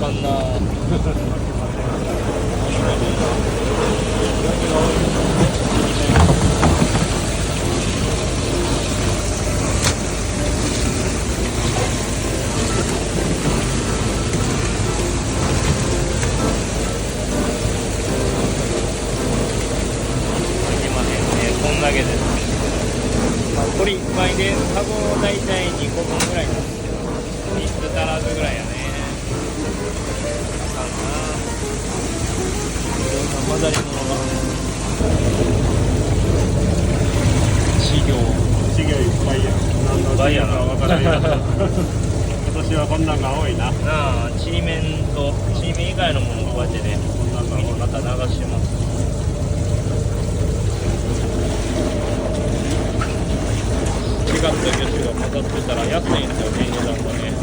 かんな。こんだけです。まあ、これいっぱいでカゴ大体2個分ぐらいなんですけど、3つ足らずぐらいやね。あかんな。いろんな混ざり物が。稚魚いっぱいや。何の稚魚か分からんやつ。今年はこんなんが多いな。なあ、ちりめん以外のものをこうやってね、海にまた流してます。4月と魚種が混ざってたら安いんですよね、値段がね。